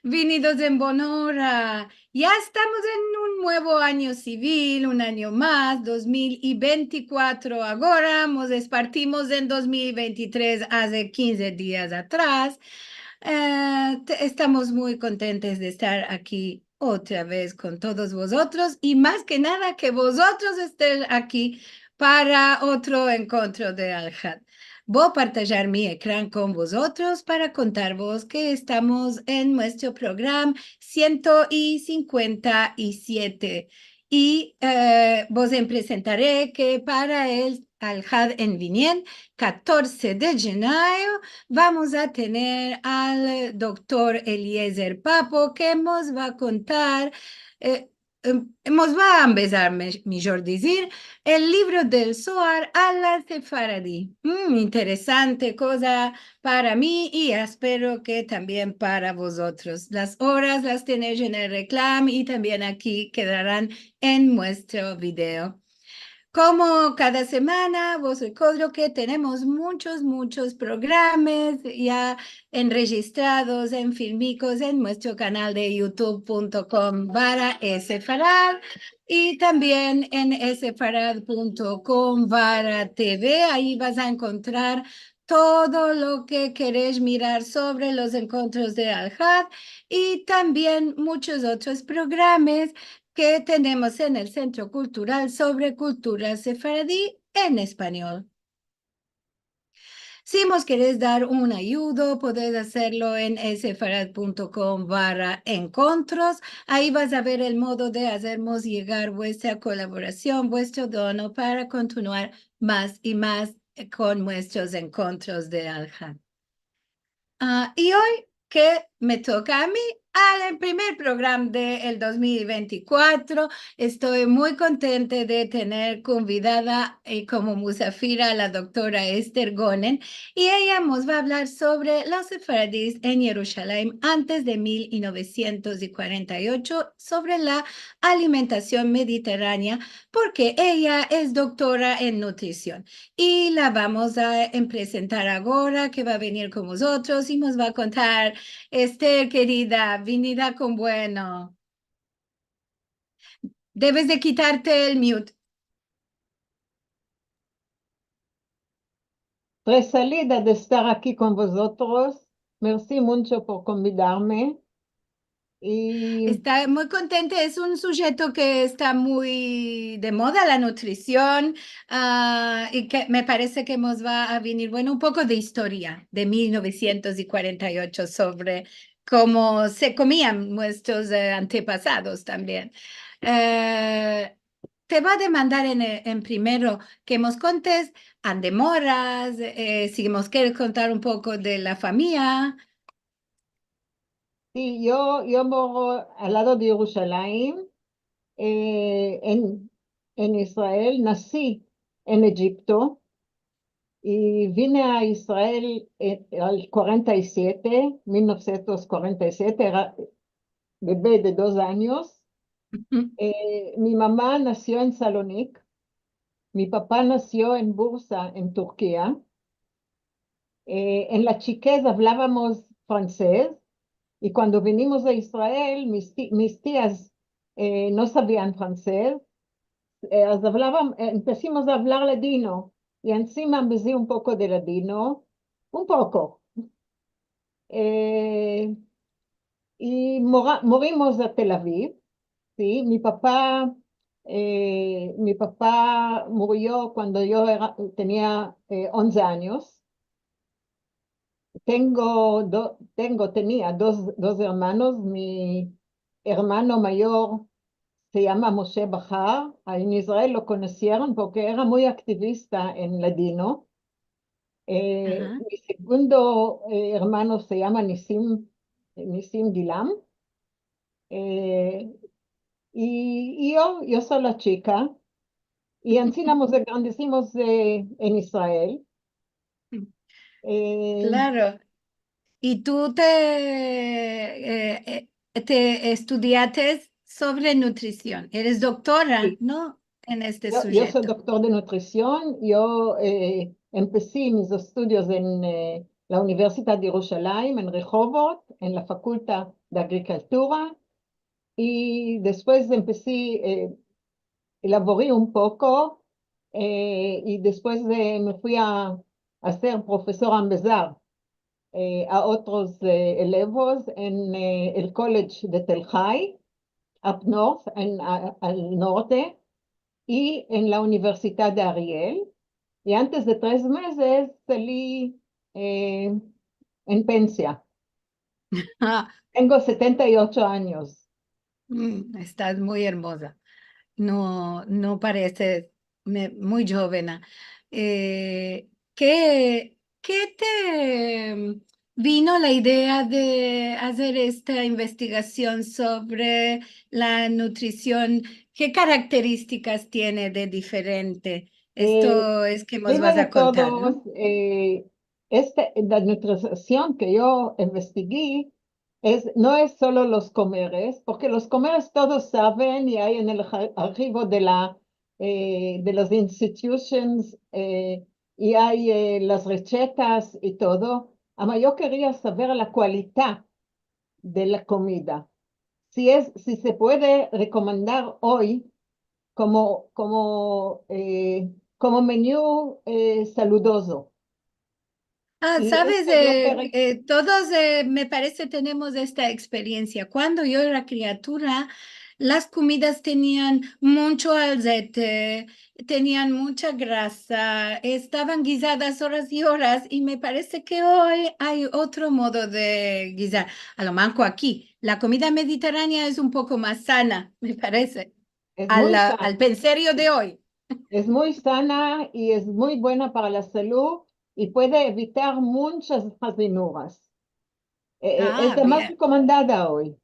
Venidos en Bonora. Ya estamos en un nuevo año civil, un año más, 2024 ahora, partimos en 2023 hace 15 días atrás. Estamos muy contentos de estar aquí otra vez con todos vosotros y más que nada que vosotros estén aquí para otro encuentro de Al-Had. Voy a partillar mi ecrán con vosotros para contaros que estamos en nuestro programa 157 y vos presentaré que para el Al-Had en Vinien, 14 de enero, vamos a tener al doctor Eliezer Papo que nos va a contar, nos va a empezar, mejor decir, el libro del Zohar a la Sefaradí. Interesante cosa para mí y espero que también para vosotros. Las horas las tenéis en el reclamo y también aquí quedarán en nuestro video. Como cada semana, vos recuerdo que tenemos muchos programas ya enregistrados en Filmicos en nuestro canal de youtube.com/Sefarad y también en sefarad.com/TV. Ahí vas a encontrar todo lo que querés mirar sobre los encuentros de Al-Had y también muchos otros programas que tenemos en el Centro Cultural sobre Cultura Sefaradí en español. Si nos querés dar un ayudo, podés hacerlo en sefarad.com/encontros. Ahí vas a ver el modo de hacernos llegar vuestra colaboración, vuestro dono para continuar más y más con nuestros encuentros de Al-Had. Y hoy que me toca a mí, al primer programa del 2024, estoy muy contenta de tener convidada como musafira a la doctora Esther Gonen y ella nos va a hablar sobre los sefaradíes en Jerusalén antes de 1948, sobre la alimentación mediterránea, porque ella es doctora en nutrición. Y la vamos a presentar ahora, que va a venir con nosotros y nos va a contar, Esther, querida, venida con bueno. Debes de quitarte el mute. Resalida de estar aquí con vosotros. Merci mucho por convidarme. Y Está muy contenta, es un sujeto que está muy de moda, la nutrición, y que me parece que nos va a venir, bueno, un poco de historia de 1948 sobre cómo se comían nuestros antepasados también. Te va a demandar en primero que nos contes andemoras, si nos quieres contar un poco de la familia. sí, yo moro al lado de Jerusalén, eh, en, en Israel. Nací en Egipto y vine a Israel al 47, 1947, era bebé de 2 años. Mi mamá nació en Salonic, mi papá nació en Bursa, en Turquía. En la chiquez hablábamos francés y cuando vinimos a Israel, mis tías no sabían francés, empezamos a hablar ladino y encima empecé un poco de ladino, un poco. Eh, y morimos a Tel Aviv, ¿sí? Mi papá murió cuando yo tenía 11 años. Tenía dos hermanos. Mi hermano mayor se llama Moshe Bahar. En Israel lo conocieron porque era muy activista en ladino. Ajá. Mi segundo hermano se llama Nisim Gilam. Eh, y yo soy la chica. Y así nos engrandecimos en Israel. Eh, Claro. Y tú te estudiaste sobre nutrición. Eres doctora, sí, ¿no? En este yo soy sujeto. doctor de nutrición. Yo empecé mis estudios la Universidad de Jerusalén en Rehovot, en la Facultad de Agricultura, y después empecé, elaboré un poco, y después me fui a ser profesora en Bezar a otros elevos en el College de Tel Hai, up north, al norte, y en la Universidad de Ariel. Y antes de 3 meses salí eh, en pensia. Ah, Tengo 78 años. estás muy hermosa. No, no pareces muy joven. ¿Qué te vino la idea de hacer esta investigación sobre la nutrición? ¿Qué características tiene de diferente? Eh, Esto es que nos vas Primero a de contar, todos, ¿no? la nutrición que yo investigué no es solo los comeres, porque los comeres todos saben y hay en el archivo de las institutions y hay las recetas y todo. Ama yo quería saber la calidad de la comida. Si se puede recomendar hoy como menú saludoso. Y Sabes, yo quería, todos me parece tenemos esta experiencia. Cuando yo era criatura, las comidas tenían mucho aceite, tenían mucha grasa, estaban guisadas horas y horas y me parece que hoy hay otro modo de guisar. A lo manco aquí, la comida mediterránea es un poco más sana, me parece, es muy al sana, pensario de hoy. es muy sana y es muy buena para la salud y puede evitar muchas asinuras. Es Ah, la más bien, recomendada hoy.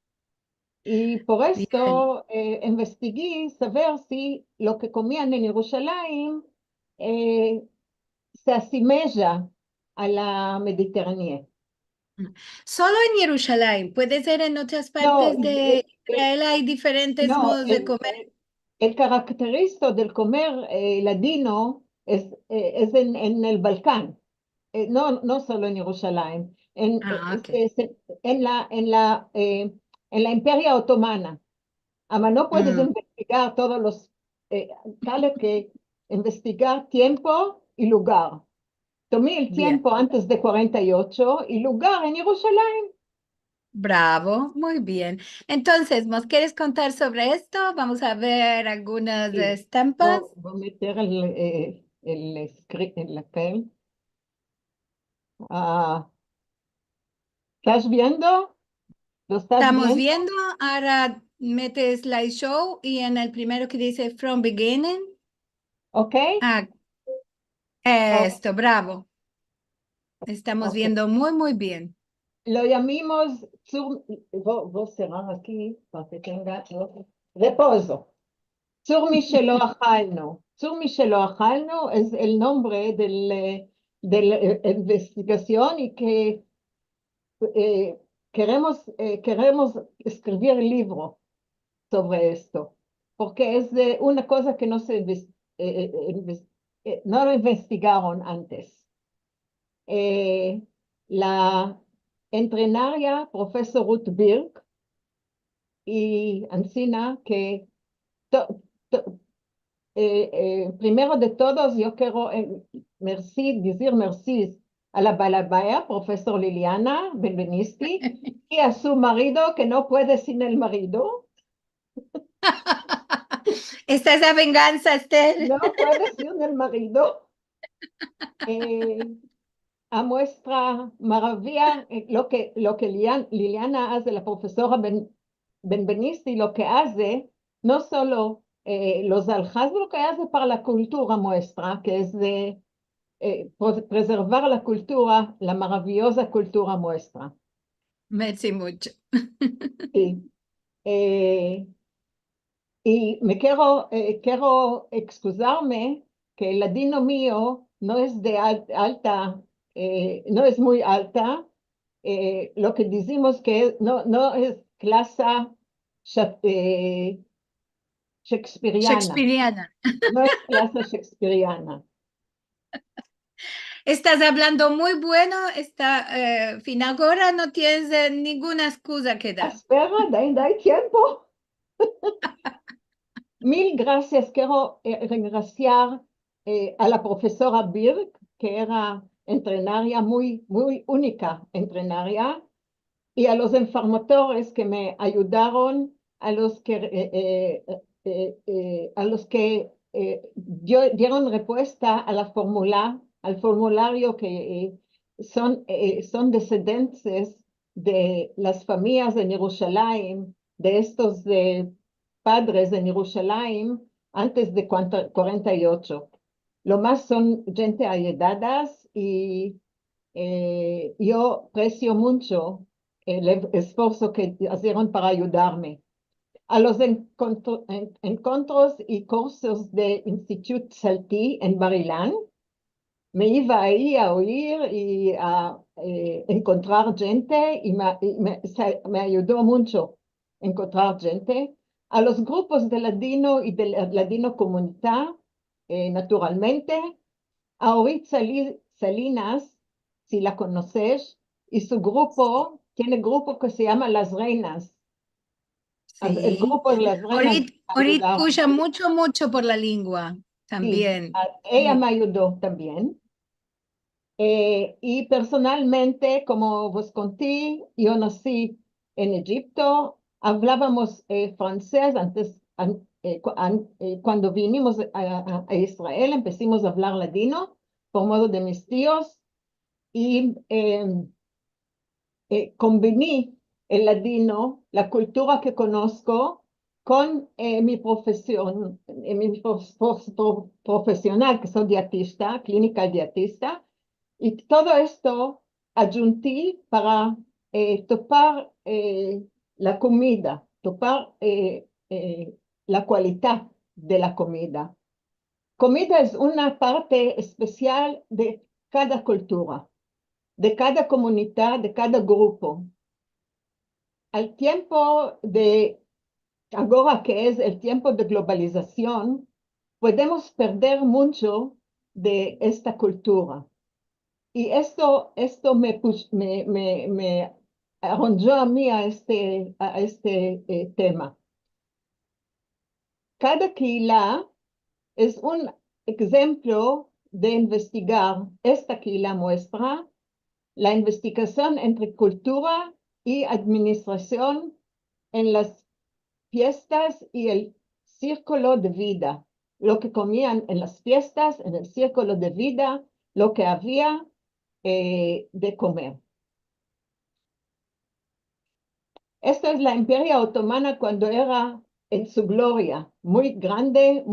Y por bien. esto investigué saber si lo que comían en Jerusalén eh, se asemeja a la mediterránea. Solo en Jerusalén, puede ser en otras No, partes de Israel hay diferentes no, modos de comer. el característico del comer ladino es en el Balcán, no solo en Jerusalén, Ah, ok. en en la Imperia Otomana. Ama no puedes Mm, investigar todos eh, tales que investigar tiempo y lugar. Tomé el bien, tiempo antes de 48 y lugar en Jerusalén. bravo, muy bien. Entonces, ¿nos quieres contar sobre esto? Vamos a ver algunas Sí, estampas. voy a meter el aquel. Ah, ¿estás viendo? ¿Lo estás Estamos viendo? viendo, ahora metes slideshow y en el primero que dice From Beginning. ¿Ok? Ah, Oh, esto, bravo. Estamos ok. viendo muy, muy bien. Lo llamamos, voy a cerrar aquí para que tenga reposo. Sur Michelo Ajalno. Sur Michelo Ajalno es el nombre de la investigación y que eh, queremos escribir el libro sobre esto, porque es una cosa que no lo investigaron antes. Eh, la entrenaria profesor Ruth Birk y Ancina que to- to- primero de todos yo quiero decir merci a la balabaya, profesor Liliana Benvenisti, y a su marido que no puede sin el marido. Esta es la venganza, Esther. No puede sin el marido. Eh, a muestra maravilla lo que Liliana hace, la profesora Benvenisti, lo que hace, no solo los aljas, lo que hace para la cultura muestra, que es de preservar la cultura, la maravillosa cultura muestra. Merci mucho. Sí. Eh, y quiero excusarme que el ladino mío no es de alta, no es muy alta. Lo que decimos que no es clase eh, shakespeariana, Shakespeareana. no es clase shakespeariana. Estás hablando muy bueno, fin ahora no tienes ninguna excusa que dar. Espera, dai tiempo. Mil gracias. Quiero regraciar a la profesora Birk, que era entrenaria muy única, entrenaria, y a los informadores que me ayudaron, a los que dieron respuesta a al formulario que son descendientes de las familias en Jerusalén, de estos padres en Jerusalén antes de 48. Lo más son gente allegadas y yo aprecio mucho el esfuerzo que hicieron para ayudarme. A los encuentros y cursos de Institut Salti en Barilán, me iba ahí a oír y a encontrar gente y me ayudó mucho encontrar gente. A los grupos de ladino y de ladino comunidad, naturalmente. A Orit Salinas, si la conoces, y su grupo, tiene grupo que se llama Las Reinas. El Sí. grupo de Las Reinas me Orit ayudaron. puya mucho por la lengua Sí, también. ella me ayudó también. Y personalmente, como vos conté, yo nací en Egipto, hablábamos francés cuando vinimos a Israel, empezamos a hablar ladino por modo de mis tíos y combiné el ladino, la cultura que conozco, con mi profesión, profesional, que soy dietista, clínica dietista, y todo esto ayunté para topar la comida, topar la calidad de la comida. Comida es una parte especial de cada cultura, de cada comunidad, de cada grupo. Al tiempo de ahora que es el tiempo de globalización, podemos perder mucho de esta cultura. Y esto me arrojó a mí a este tema. Cada quila es un ejemplo de investigar. Esta quila muestra la investigación entre cultura y administración en las fiestas y el círculo de vida. Lo que comían en las fiestas, en el círculo de vida, lo que había de comer. Esta es la Imperia Otomana cuando era en su gloria, muy grande,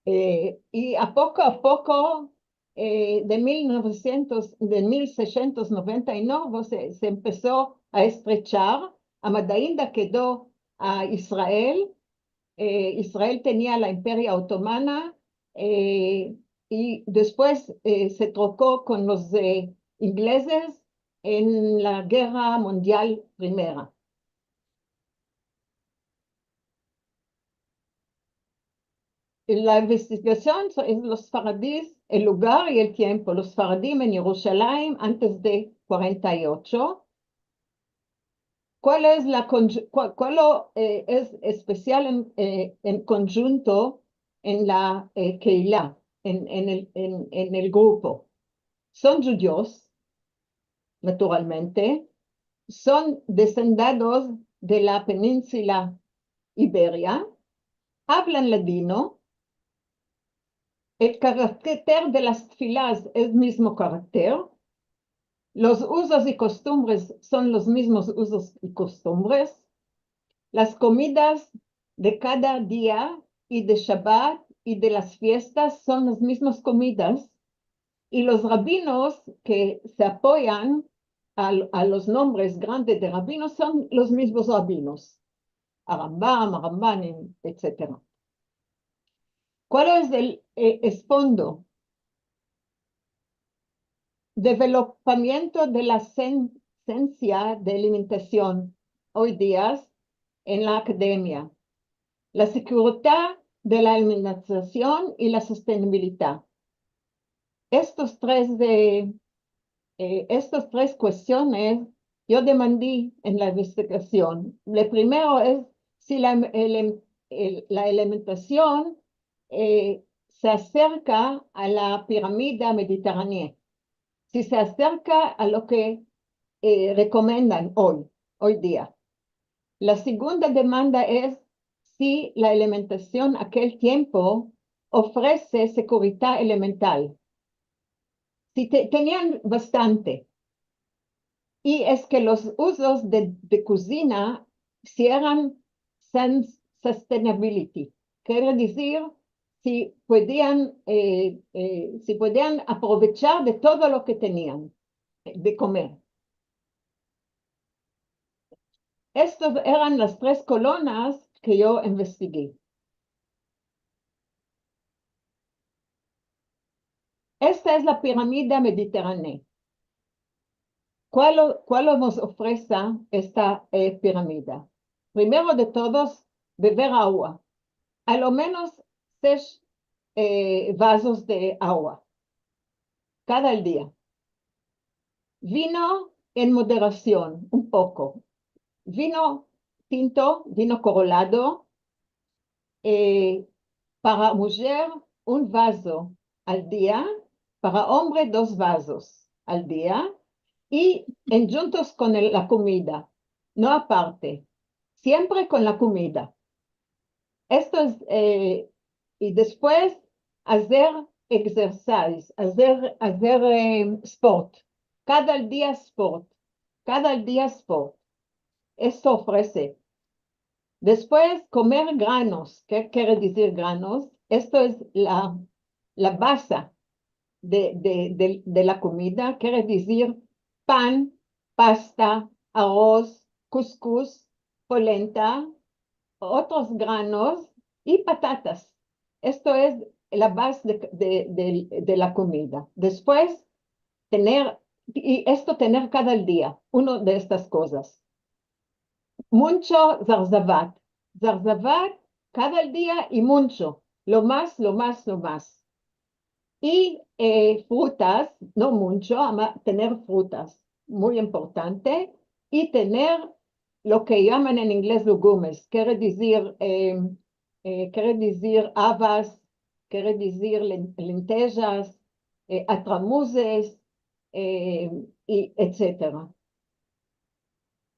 y a poco, de 1699 se empezó a estrechar. Amadainda quedó a Israel. Israel tenía la Imperia Otomana y después se trocó con los ingleses en la Guerra Mundial Primera. La investigación es los faradís, el lugar y el tiempo. Los faradim en Jerusalén antes de 48. ¿Cuál es es especial en conjunto en la Keilah, en el grupo? Son judíos, naturalmente, son descendados de la península Iberia, hablan ladino. El carácter de las filas es mismo carácter. Los usos y costumbres son los mismos usos y costumbres. Las comidas de cada día y de Shabbat y de las fiestas son las mismas comidas. Y los rabinos que se apoyan a los nombres grandes de rabinos son los mismos rabinos. Rambam, Rambanim, etc. ¿Cuál es el fondo? Developamiento de la ciencia de alimentación hoy día en la academia. La seguridad de la alimentación y la sostenibilidad. Estos tres cuestiones yo demandé en la investigación. Lo primero es si la alimentación se acerca a la pirámide mediterránea, si se acerca a lo que recomiendan hoy día. La segunda demanda es si la alimentación aquel tiempo ofrece seguridad elemental. Si tenían bastante. Y es que los usos de cocina si eran sustainability. Quiere decir si podían aprovechar de todo lo que tenían de comer. Estas eran las tres columnas que yo investigué. Esta es la pirámide mediterránea. ¿Cuál nos ofrece esta pirámide? Primero de todos, beber agua. A lo menos 6 vasos de agua cada día. Vino en moderación, un poco. Vino tinto, vino colorado. Para mujer, un vaso al día. Para hombre, 2 vasos al día. Y juntos con la comida, no aparte. Siempre con la comida. Esto es, y después hacer ejercicio, hacer sport. Cada día sport. Cada día sport. Esto ofrece. Después comer granos. ¿Qué quiere decir granos? Esto es la base de la comida. Quiere decir pan, pasta, arroz, couscous, polenta, otros granos y patatas. Esto es la base de la comida. Después, tener cada día, una de estas cosas. Mucho zarzavat. Zarzavat cada día y mucho. Lo más. Y frutas, no mucho, tener frutas, muy importante. Y tener lo que llaman en inglés legumes, quiere decir habas, quiere decir lentejas, atramuses, y etcétera.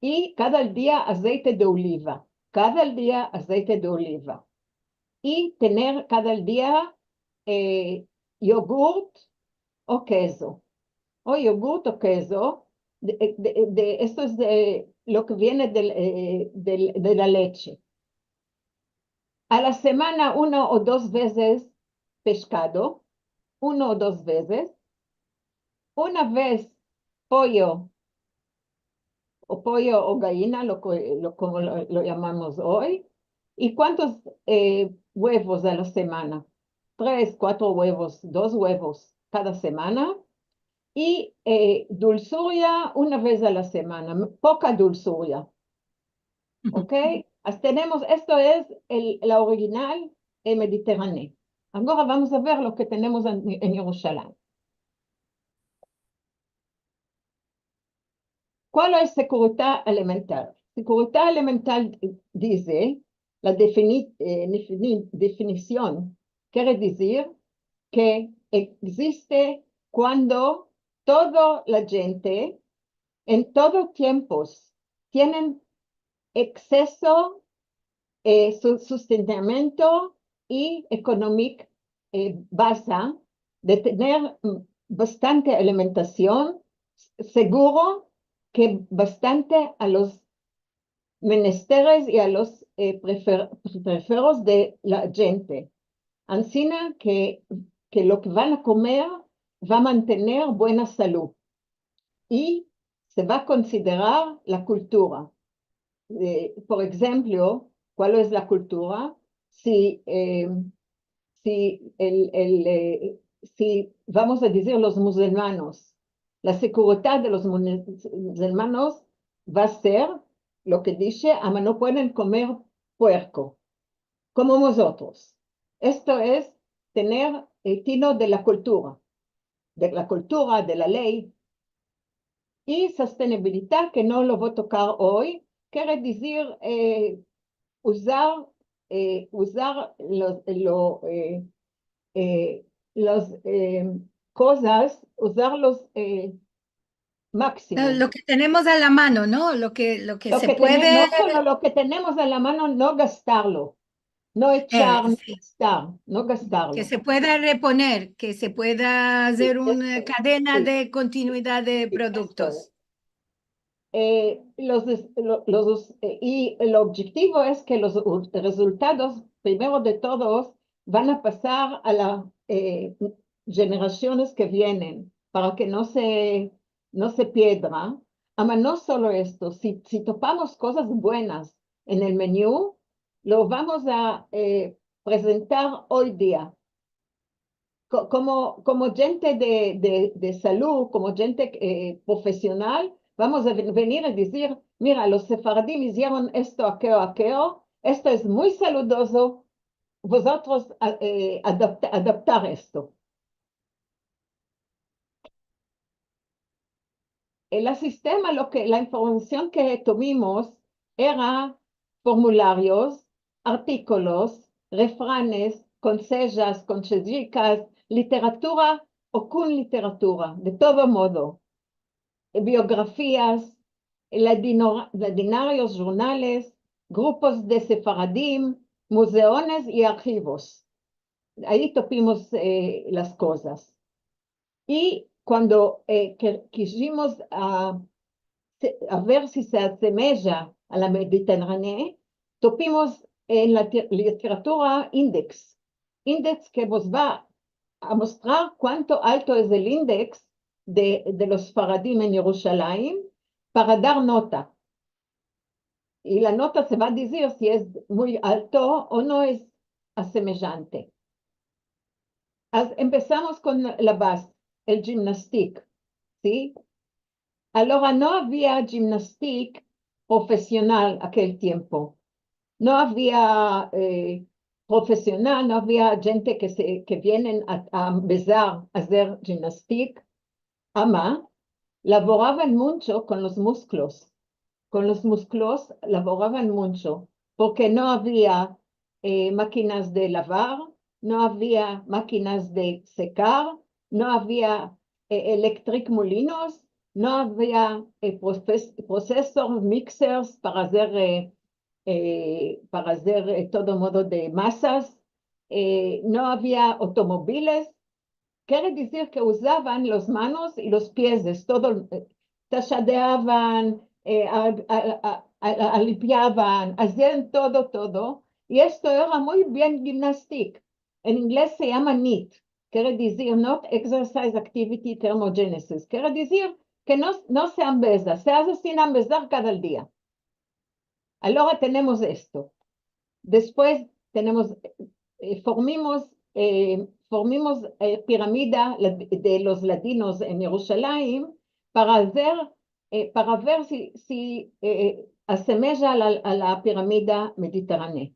Y cada día aceite de oliva, cada día aceite de oliva. Y tener cada día yogurt o queso, esto es lo que viene de la leche. A la semana 1 o 2 veces pescado, 1 o 2 veces, una vez pollo o gallina, como lo llamamos hoy. ¿Y cuántos huevos a la semana? 3, 4 huevos, 2 huevos cada semana. Y dulzuria una vez a la semana, poca dulzuria. ¿Ok? Esto es la original mediterránea. Ahora vamos a ver lo que tenemos en Jerusalén. ¿Cuál es seguridad alimentar? Seguridad alimentar dice, la definición quiere decir que existe cuando toda la gente en todos tiempos tienen exceso, sustentamiento y económico base de tener bastante alimentación seguro que bastante a los menesteres y a los preferos de la gente. Ansina que lo que van a comer va a mantener buena salud y se va a considerar la cultura. Por ejemplo, ¿cuál es la cultura? Si vamos a decir los musulmanes, la seguridad de los musulmanes va a ser lo que dice, no pueden comer puerco, como nosotros. Esto es tener el tino de la cultura. de la cultura, de la ley. Y sostenibilidad, que no lo voy a tocar hoy, quiere decir usar, usar los cosas, usarlos máximo. Lo que tenemos a la mano, ¿no? Lo que se puede, No solo lo que tenemos a la mano, no gastarlo, no echar, no sí, gastar, no que gastarlo. se pueda reponer, que se pueda Sí, hacer una cadena sí, de continuidad de sí, esto es. productos. Y el objetivo es que los resultados, primero de todos, van a pasar a las generaciones que vienen para que no se pierda. Ama no solo esto, si topamos cosas buenas en el menú, lo vamos a presentar hoy día. Como gente de salud, como gente profesional, vamos a venir a decir, mira, los sefardim hicieron esto, aquello, esto es muy saludoso, vosotros adaptar esto. El sistema, la información que tuvimos era formularios, artículos, refranes, consejos, consejicas, literatura o con literatura, de todo modo, biografías, ladinarios, jornales, grupos de sefaradim, museones y archivos. Ahí topimos las cosas. Y cuando quisimos a ver si se asemeja a la Mediterránea, topimos en la literatura índice que nos va a mostrar cuánto alto es el índice de los faradim en Jerusalén para dar nota. Y la nota se va a decir si es muy alto o no es asemejante. Empezamos con la base, el gimnastic, ¿sí? Ahora no había gimnastic profesional aquel tiempo. No había profesional, no había gente que vienen a empezar a hacer gimnastic. Ama, laboraban mucho con los músculos. Con los músculos laboraban mucho, porque no había máquinas de lavar, no había máquinas de secar, no había electric molinos, no había procesos, mixers para hacer todo modo de masas, no había automóviles. Quiere decir que usaban las manos y los pies, todo, tachadeaban, limpiaban, hacían todo. Y esto era muy bien gimnastic. En inglés se llama NEAT, quiere decir Not Exercise Activity Thermogenesis. Quiere decir que no se ambeza, se hace sin ambezar cada día. Ahora tenemos esto. Después tenemos, formimos pirámide de los latinos en Jerusalén para ver si asemeja a la pirámide mediterránea.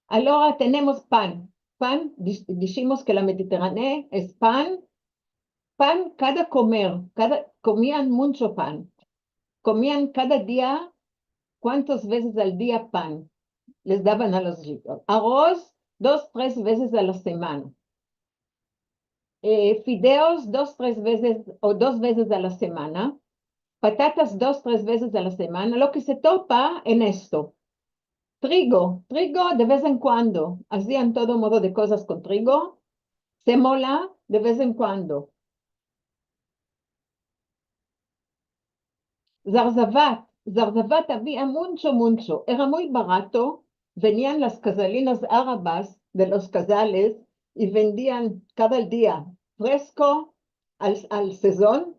Ahora tenemos pan. Pan, dijimos que la Mediterránea es pan. Pan, comían mucho pan. Comían cada día, ¿cuántas veces al día pan? Les daban a los chicos. Arroz, 2, 3 veces a la semana. Fideos, 2, 3 veces o 2 veces a la semana. Patatas, 2, 3 veces a la semana. Lo que se topa en esto. Trigo de vez en cuando. Hacían todo modo de cosas con trigo. Semola, de vez en cuando. Zarzavat había mucho. Era muy barato. Venían las casalinas árabes de los casales y vendían cada día fresco al sezón.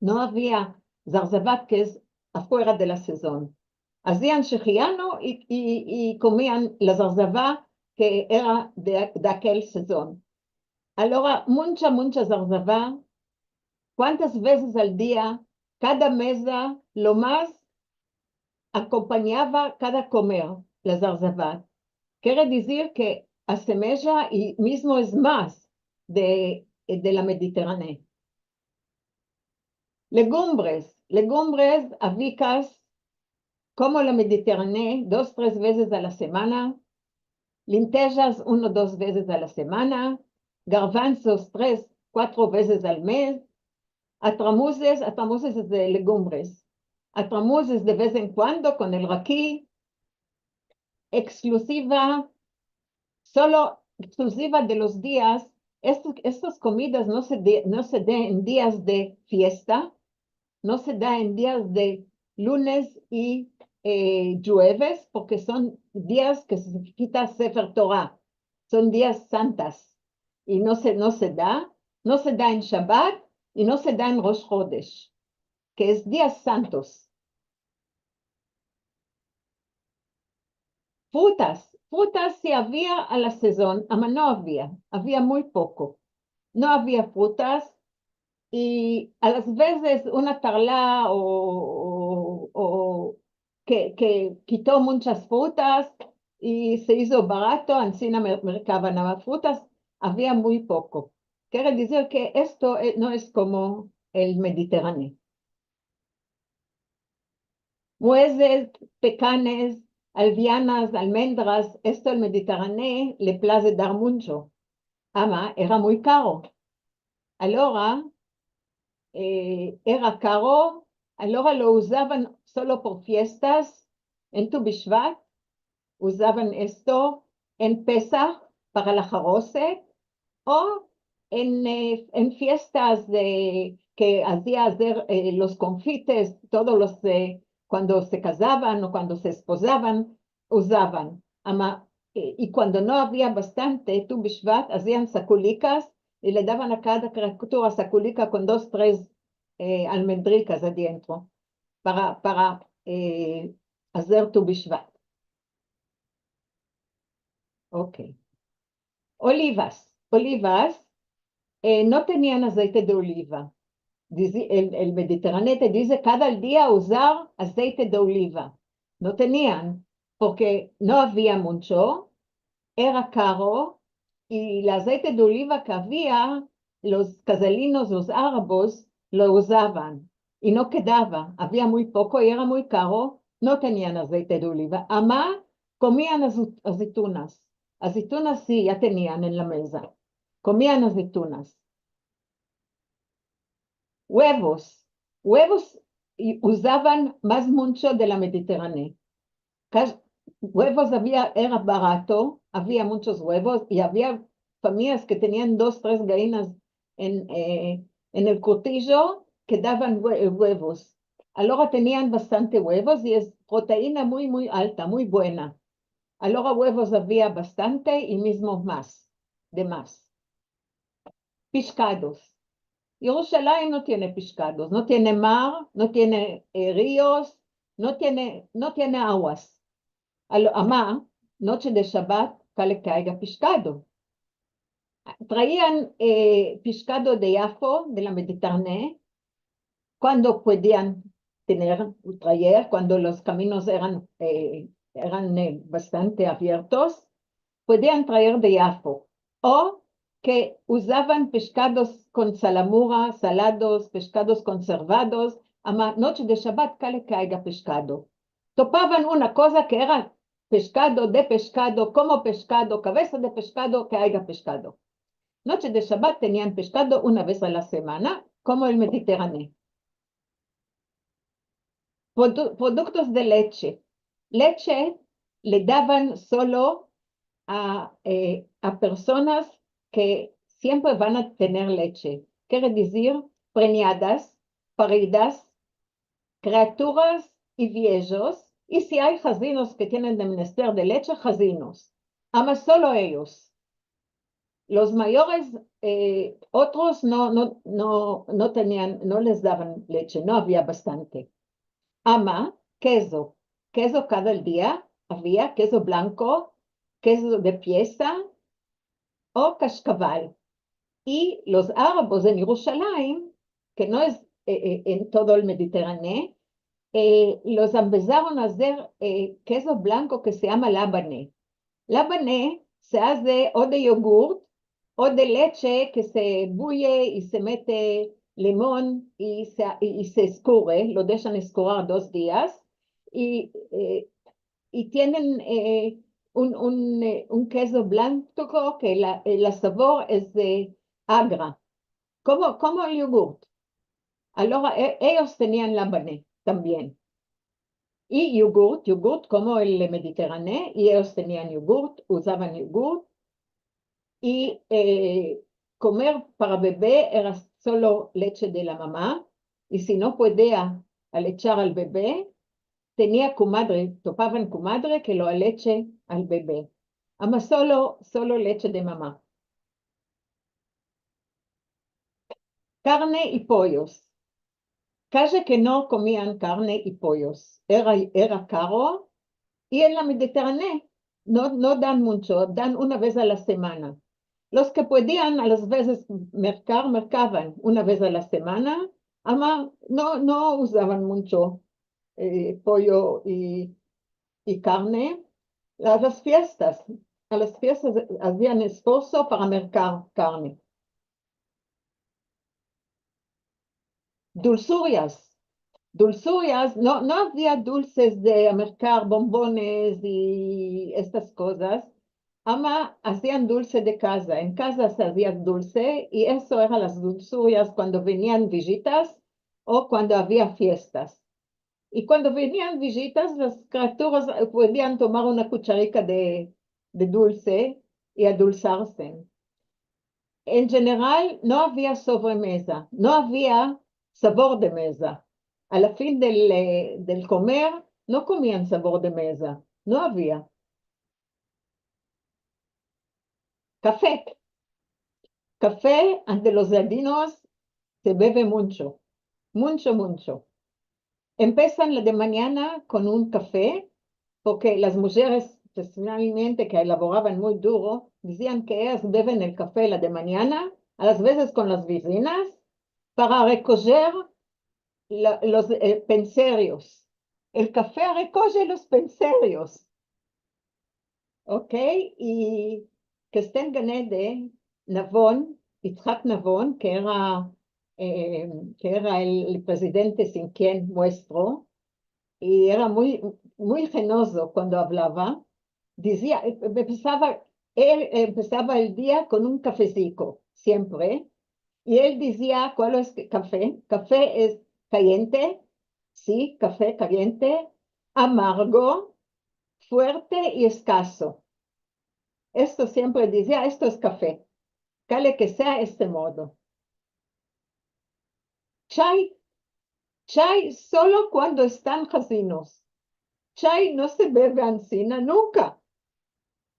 No había zarzavat que es afuera de la sezón. Hacían shejiano y comían la zarzavá que era de aquel sezón. Ahora, mucha zarzavá. ¿Cuántas veces al día? Cada mesa, lo más acompañaba cada comer, la zarzavat. Quiere decir que asemeja y mismo es más de de la Mediterránea. Legumbres habicas como la Mediterránea 2-3 veces a la semana, lentejas 1-2 veces a la semana, garbanzos 3-4 veces al mes, atramuses es de legumbres, atramuses de vez en cuando con el raquí, exclusiva de los días. Estas comidas no se dan en días de fiesta, no se da en días de lunes y jueves, porque son días que se quita Sefer Torah, son días santas, y no se da en Shabbat y no se da en Rosh Chodesh, que es días santos. Frutas sí había a la sazón, ama no había muy poco. No había frutas y a las veces una tarla que quitó muchas frutas y se hizo barato, así no mercaban frutas, había muy poco. Quiere decir que esto no es como el Mediterráneo. Nueces, pecanes, albianas, almendras, esto el Mediterráneo le place dar mucho. Ama, era muy caro. Ahora, era caro, ahora lo usaban solo por fiestas, en Tu Bishvat, usaban esto en Pesach para la jaroset, o en fiestas que hacía hacer los confites, todos los cuando se casaban o cuando se esposaban, usaban. Y cuando no había bastante, Tu Bishvat, hacían saculicas y le daban a cada criatura saculica con 2-3 almendricas adentro para hacer Tu Bishvat. Ok. Olivas no tenían aceite de oliva. El Mediterráneo te dice cada día usar aceite de oliva. No tenían, porque no había mucho, era caro, y el aceite de oliva que había, los casalinos, los árabes, lo usaban, y no quedaba. Había muy poco y era muy caro, no tenían aceite de oliva. Amá, comían aceitunas. Aceitunas sí, ya tenían en la mesa. Comían aceitunas. Huevos usaban más mucho de la Mediterránea. Huevos era barato, había muchos huevos y había familias que tenían 2-3 gallinas en el cortillo que daban huevos. Ahora tenían bastante huevos y es proteína muy, muy alta, muy buena. Ahora huevos había bastante y mismo de más. Pescados. Jerusalén no tiene pescados, no tiene mar, no tiene ríos, no tiene aguas. Amá, noche de Shabbat, que caiga pescado. Traían pescado de Yafo, de la Mediterránea, cuando podían traer, cuando los caminos eran bastante abiertos, podían traer de Yafo. O que usaban pescados con salamura, salados, pescados conservados, ama noche de Shabbat que caiga pescado. Topaban una cosa que era pescado, de pescado, como pescado, cabeza de pescado, que haya pescado. Noche de Shabbat tenían pescado una vez a la semana, como el Mediterráneo. Productos de leche. Leche le daban solo a personas que siempre van a tener leche. Quiere decir, preñadas, paridas, criaturas y viejos. Y si hay jazinos que tienen de menester de leche, jazinos. Ama solo ellos. Los mayores, otros no tenían, no les daban leche, no había bastante. Ama, queso cada día había, queso blanco, queso de pieza o cascabel. Y los árabes en Jerusalén, que no es en todo el Mediterráneo, los empezaron a hacer queso blanco que se llama labane. Labane se hace o de yogur o de leche que se bulle y se mete limón y se escurre, lo dejan escurar 2 días y tienen un queso blanco que el sabor es de agra, como el yogurt. Ahora, ellos tenían labané también. Y yogurt como el Mediterráneo, y ellos tenían yogurt, usaban yogurt, y comer para bebé era solo leche de la mamá, y si no podía echar al bebé, tenía comadre, topaban comadre que lo leche al bebé. Ama solo leche de mamá. Carne y pollos. Casi que no comían carne y pollos. Era caro. Y en la Mediterránea no dan mucho, dan una vez a la semana. Los que podían a las veces mercaban una vez a la semana, ama no usaban mucho pollo y carne. A las fiestas hacían esfuerzo para mercar carne. Dulzurias. Dulzurias, no había dulces de mercar bombones y estas cosas. Ama hacían dulce de casa. En casa se hacía dulce y eso eran las dulzurias cuando venían visitas o cuando había fiestas. Y cuando venían visitas, las criaturas podían tomar una cucharica de dulce y adulzarse. En general, no había sobremesa, no había sabor de mesa. A la fin del comer, no comían sabor de mesa, no había. Café. Café ante los ladinos se bebe mucho, mucho, mucho. Empiezan la de mañana con un café, porque las mujeres, especialmente que elaboraban muy duro, decían que ellas beben el café la de mañana, a las veces con las vecinas, para recoger los penserios. El café recoge los penserios, ¿ok? Y que estén gané de Navón, Yitzhak Navón, que era el presidente sin quien nuestro, y era muy generoso cuando hablaba. Decía, él empezaba el día con un cafecito, siempre, y él decía, ¿cuál es café? Café es caliente, sí, café caliente, amargo, fuerte y escaso. Esto siempre decía, esto es café, cale que sea este modo. Chai, chai solo cuando están casinos. Chai no se bebe ansina nunca.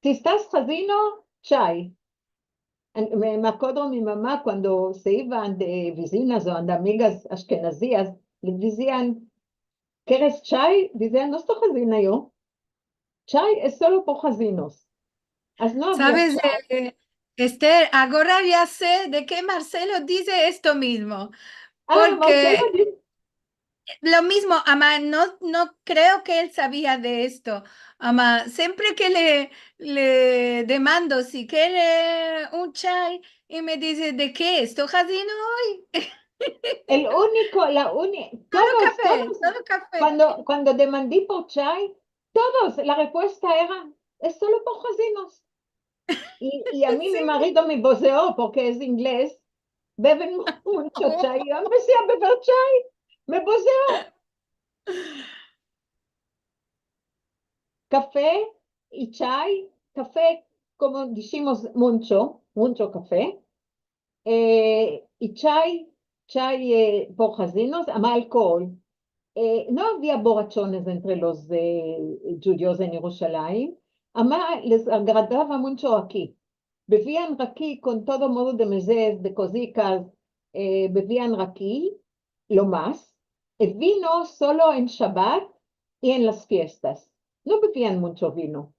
Si estás casino, chai. Me acuerdo mi mamá cuando se iban de vecinas o de amigas ashkenazías, le decían, ¿quieres chai? Decían, no estoy casina yo. Chai es solo por casinos. No había Sabes, chai. Esther, ahora ya sé de qué Marcelo dice esto mismo, Marcelo, porque lo mismo, ama, no creo que él sabía de esto. Ama, siempre que le demando si quiere un chai y me dice, ¿de qué? ¿Estoy haciendo hoy? Solo café, todos, solo café. cuando demandé por chai, todos, la respuesta era, es solo por casinos. Y a mí mi Sí. marido me voceó porque es inglés, beben mucho chai. Yo empecé a beber chai, me voceó. Café y chai, café, como dijimos, mucho café. Y chai por casinos, ama alcohol. No había borrachones entre los judíos en Jerusalén, ama les agradaba mucho aquí. Bebían aquí con todo modo de mezes, de cositas, bebían aquí, lo más. El vino solo en Shabbat y en las fiestas. No bebían mucho vino.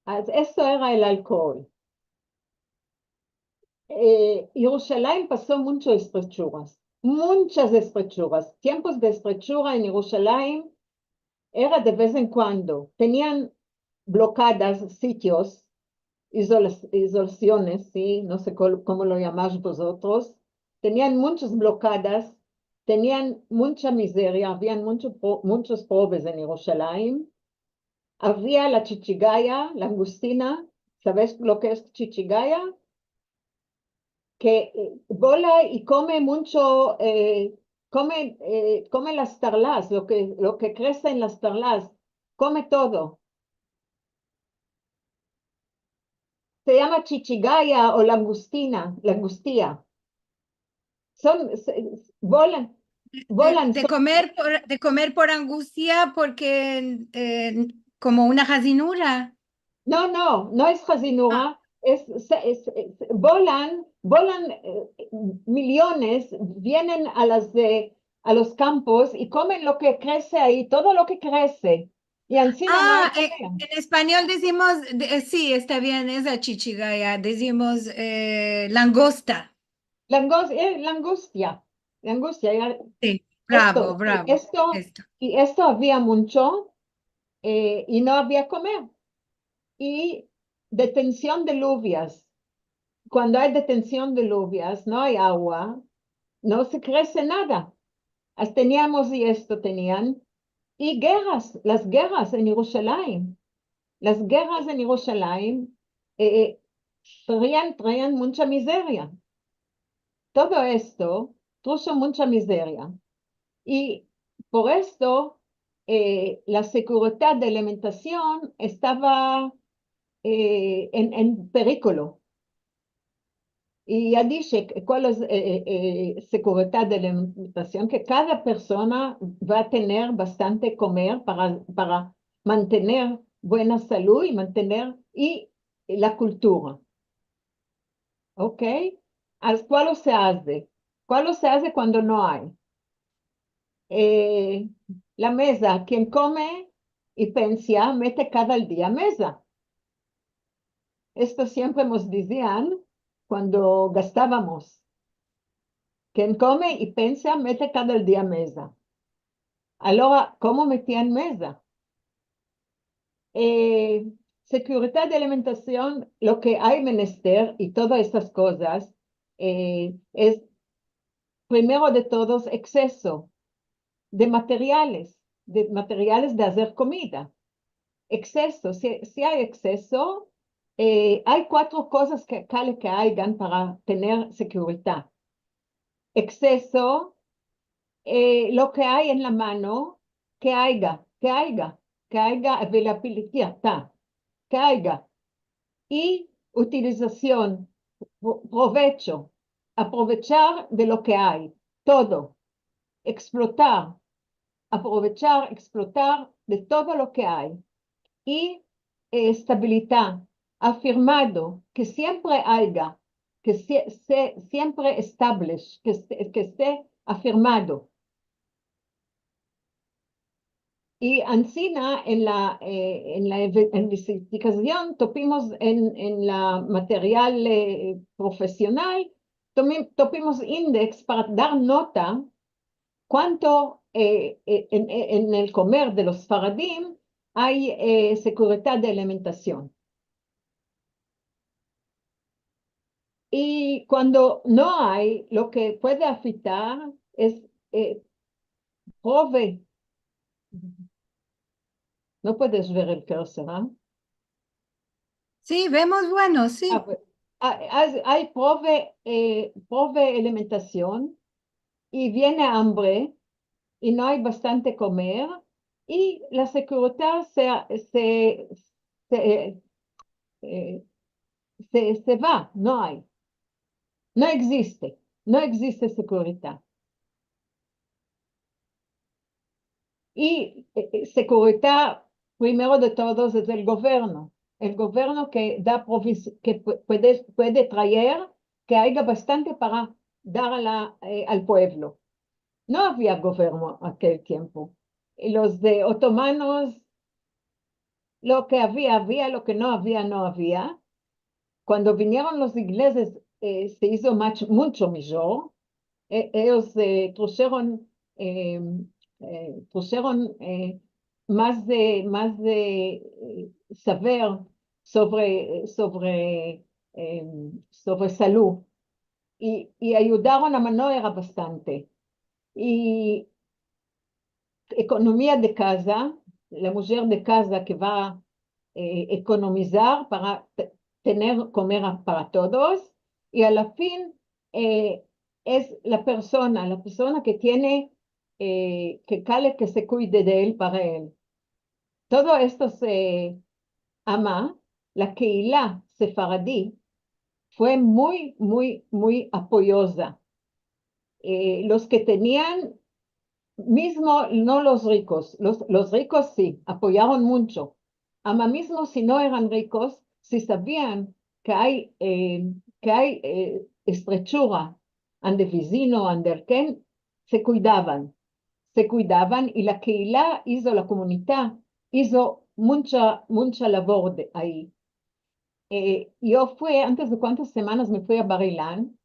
Eso era el alcohol. Jerusalén pasó muchas estrechuras. Tiempos de estrechura en Jerusalén era de vez en cuando. Tenían blocadas sitios isolaciones, ¿sí? No sé cómo lo llamáis vosotros. Tenían muchas blocadas, tenían mucha miseria, habían muchos pobres en Jerusalén. Había la chichigaya, la angustina. ¿Sabes lo que es chichigaya? Que vola y come mucho, come las tarlas, lo que crece en las tarlas, come todo. Se llama chichigaya o langustía. Volan, volan. De comer por angustia porque como una jazinura. No, no, no es Ah, Hazinura, volan millones, vienen a los campos y comen lo que crece ahí, todo lo que crece. Y encima no hay comida. en español decimos, sí, está bien, es la chichigaya, decimos langosta. Langostia, langostia. Sí, Esto, bravo, y bravo. esto, Esto. y esto había mucho y no había comer. Y detención de lluvias. Cuando hay detención de lluvias, no hay agua, no se crece nada. Teníamos y esto tenían. Y guerras, las guerras en Jerusalén. Las guerras en Jerusalén traían mucha miseria. Todo esto puso mucha miseria. Y por esto la seguridad de alimentación estaba en peligro. Y ya dije cuál es seguridad de la alimentación, que cada persona va a tener bastante comer para mantener buena salud y mantener y la cultura. ¿Ok? ¿Cuál se hace? ¿Cuál se hace cuando no hay? Eh, la mesa, quien come y pensa, mete cada día mesa. Esto siempre nos decían cuando gastábamos. Quien come y pensa, mete cada día mesa. Allora, ¿cómo metían mesa? Eh, Seguridad de alimentación, lo que hay menester y todas estas cosas, es primero de todos exceso de materiales de hacer comida. Exceso, si hay exceso, hay cuatro cosas que hayan para tener seguridad. Exceso, lo que hay en la mano, que haya availabilidad, que haya. Y utilización, provecho, aprovechar de lo que hay, todo, explotar, aprovechar, explotar de todo lo que hay. Y estabilidad, afirmado, que siempre haya, que siempre establish, que esté afirmado. Y Ancina, en la investigación, topimos en la material profesional, topimos index para dar nota cuánto en el comer de los faradim hay seguridad de alimentación. Y cuando no hay, lo que puede afectar es prove. No puedes ver el cursor, ¿ah? Sí, vemos bueno, sí. Pues, hay prove alimentación y viene hambre y no hay bastante comer y la seguridad se, eh, se va, no hay, no existe seguridad. Y seguridad, primero de todos, es el gobierno que da que puede traer que haya bastante para dar al pueblo. No había gobierno aquel tiempo. Y los de otomanos, lo que había, lo que no había, no había. Cuando vinieron los ingleses, se hizo mucho mejor. Ellos eh, pusieron más de saber sobre salud. Y ayudaron a mano era bastante. Y economía de casa, la mujer de casa que va a economizar para tener comer para todos, y a la fin es la persona que tiene, que cale que se cuide de él para él. Todo esto se ama, la Keilah sefaradí fue muy, muy, muy apoyosa. Los que tenían, mismo no los ricos, los ricos sí, apoyaron mucho. Ama mismo si no eran ricos, si sabían que hay estrechura ante vecino, ante quien, se cuidaban y la Keilah hizo, la comunidad hizo mucha labor ahí. Yo fui, antes de cuántas semanas me fui a Bar Ilan,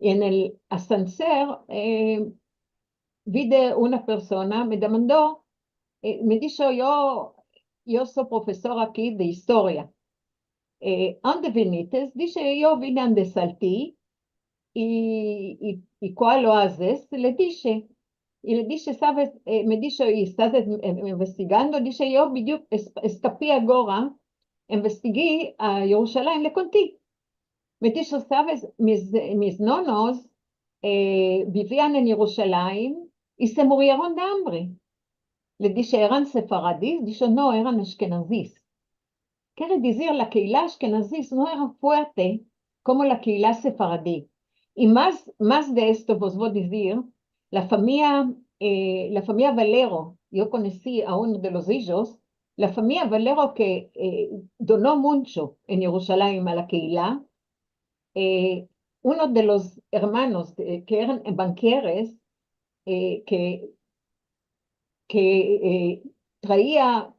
y en el ascensor vi de una persona, me demandó, me dijo, yo soy profesor aquí de historia. ¿Dónde viniste? Dije, yo vine de Saltí, y ¿cuál lo haces? Y le dije, ¿sabes? Me dijo, ¿y estás investigando? Dije, yo escapé ahora, investigué a Jerusalén, le conté. Me dijo, ¿sabes? Mis nonos vivían en Jerusalén y se murieron de hambre. Le dije, ¿eran sefaradís? Dijo, no, eran ashkenazís. Quiere decir, la Keilah ashkenazís no era fuerte como la Keilah sefaradí. Y más de esto, vos voy a decir, la familia Valero, yo conocí a uno de los hijos, la familia Valero que donó mucho en Jerusalén a la Keilah, eh, uno de los hermanos que eran banqueros, eh, que, que traía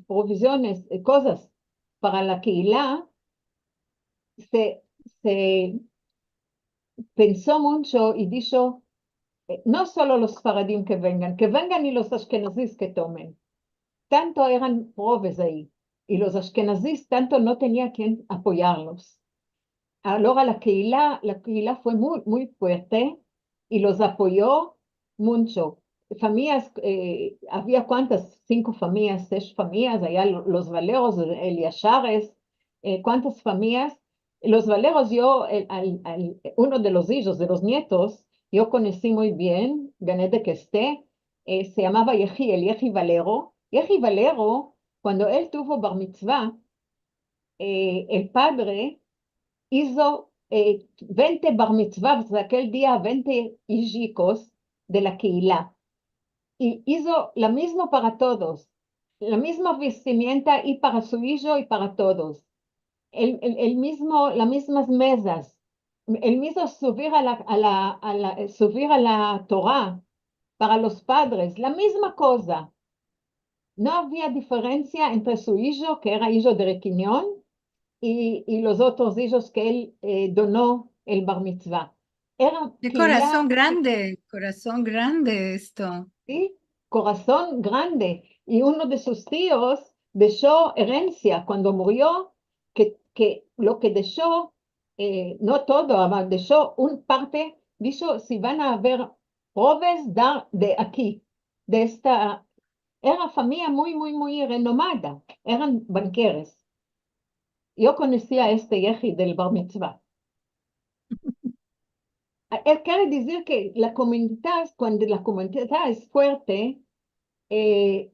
provisiones, cosas para la Keilah, se, se pensó mucho y dijo, no solo los faradim que vengan y los ashkenazis que tomen. Tanto eran pobres ahí, y los ashkenazis tanto no tenía quien apoyarlos. Ahora la Keilah fue muy, muy fuerte y los apoyó mucho. Familias, había cuántas, 5 familias, 6 familias, allá los Valeros, Eliashares, cuántas familias. Los Valeros, uno de los hijos, de los nietos, yo conocí muy bien, gané de que esté, se llamaba Yehi Valero. Yehi Valero, cuando él tuvo bar mitzvah, el padre hizo 20 bar mitzvahs de aquel día, 20 hijicos de la Keilah. Y hizo lo mismo para todos, la misma vestimenta y para su hijo y para todos. Las mismas mesas, el mismo subir a la Torah para los padres, la misma cosa. No había diferencia entre su hijo, que era hijo de Requinión, y los otros hijos que él donó el bar mitzvah. Era Qué Keilah, corazón grande esto. ¿sí? Corazón grande. Y uno de sus tíos dejó herencia cuando murió, que lo que dejó, no todo, dejó un parte, dijo, si van a haber pobres de aquí, de esta, era familia muy, muy, muy renomada, eran banqueros. Yo conocía a este Yehi del bar mitzvah. Él quiere decir que cuando la comunidad es fuerte, eh,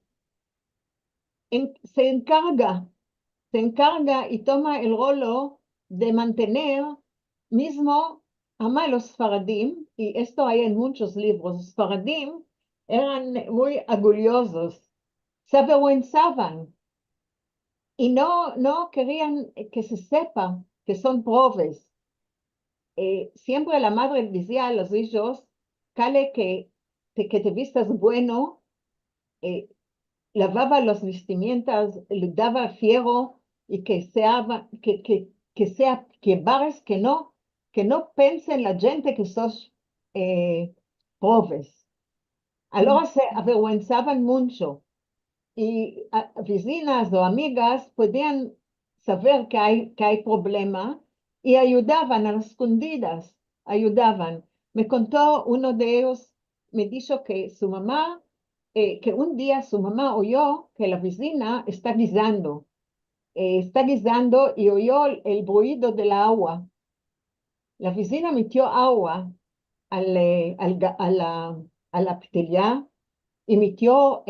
se encarga y toma el rolo de mantener mismo a los faradim, y esto hay en muchos libros. Los faradim eran muy orgullosos, se avergüenzaban y no querían que se sepa que son pobres. Siempre la madre decía a los hijos, Cale, que te vistas bueno, eh, lavaba las vestimentas, le daba fierro y que bares que no piensen la gente que sos pobres. Ahora se avergüenzaban mucho y vecinas o amigas podían saber que hay problema y ayudaban a las escondidas, ayudaban. Me contó uno de ellos, me dijo que su mamá, que un día su mamá oyó que la vecina está guisando y oyó el ruido del agua. La vecina metió agua a la pitilla y metió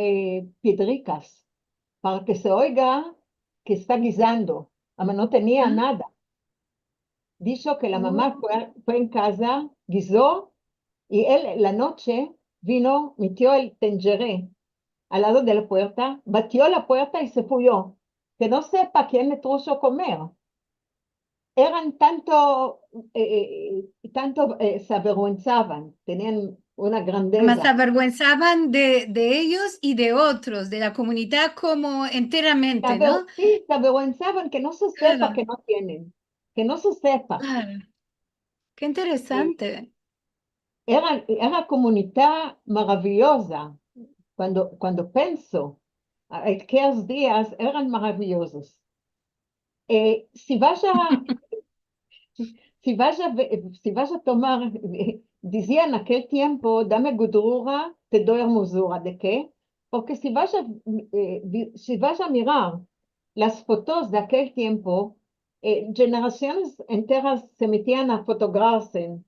piedricas para que se oiga que está guisando, pero no tenía Ah, nada. Dijo que la mamá oh. fue en casa, guisó, y él la noche vino, metió el tengeré al lado de la puerta, batió la puerta y se fuyó. Que no sepa quién le trajo comer. Eran se avergüenzaban, tenían una Además, se grandeza. avergüenzaban de ellos y de otros, de la comunidad como enteramente, ¿no? Sí, se avergüenzaban que no se sepa Claro, que no tienen, que no se sepa. claro. Qué Eh, interesante. Era comunidad maravillosa. Cuando pienso aquellos días eran maravillosos. Si si vas a tomar, decía en aquel tiempo, dame gudrura, te doy hermosura. ¿De qué? Porque si vas a mirar las fotos de aquel tiempo, generaciones enteras se metían a fotografarse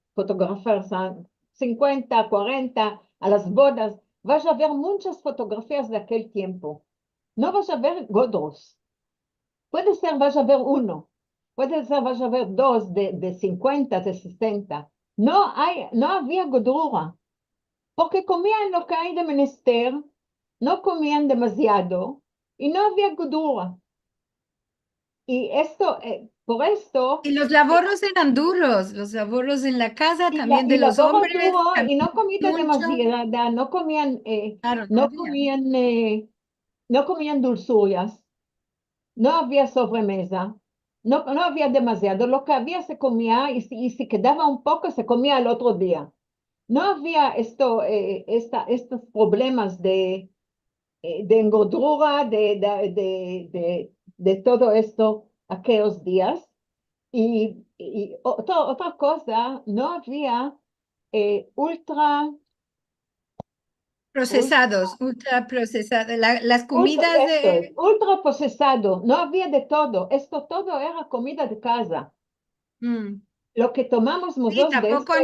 a 50, 40, a las bodas. Vas a ver muchas fotografías de aquel tiempo. No vas a ver godros. Puede ser, vas a ver uno. Puede ser, vas a ver dos de 50, de 60. No había gordura, porque comían lo que hay de menester, no comían demasiado y no había gordura. Y por esto, Y los laboros eran duros, los laboros en la casa también de y los laboro hombres, duro y no también comida mucho. demasiada, Claro, no no había. comían, no comían dulzurias. No había sobremesa, no había demasiado. Lo que había se comía y si quedaba un poco se comía el otro día. No había estos problemas de engordura, de todo esto aquellos días. Y otra cosa, no había ultra, Procesados, ultra procesados. Las comidas esto es, de... ultra procesado. No había de todo. Esto todo era comida de casa. Mm. Lo que tomamos Sí, nosotros de tampoco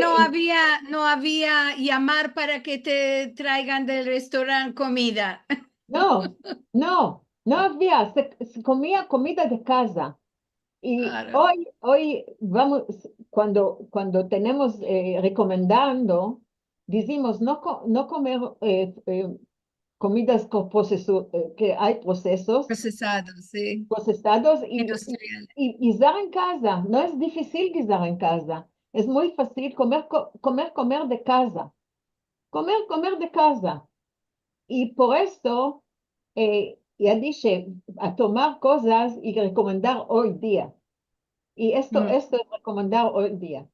no había llamar para que te traigan del restaurante comida. no, no había, se comía comida de casa. Y Claro. hoy vamos, cuando tenemos recomendando, decimos no comer comidas que hay Procesados, sí. procesados Industriales. y guisar en casa. No es difícil guisar en casa. Es muy fácil comer de casa. Comer de casa. Y por esto, ya dije, a tomar cosas y recomendar hoy día. Y Mm. esto es recomendar hoy día.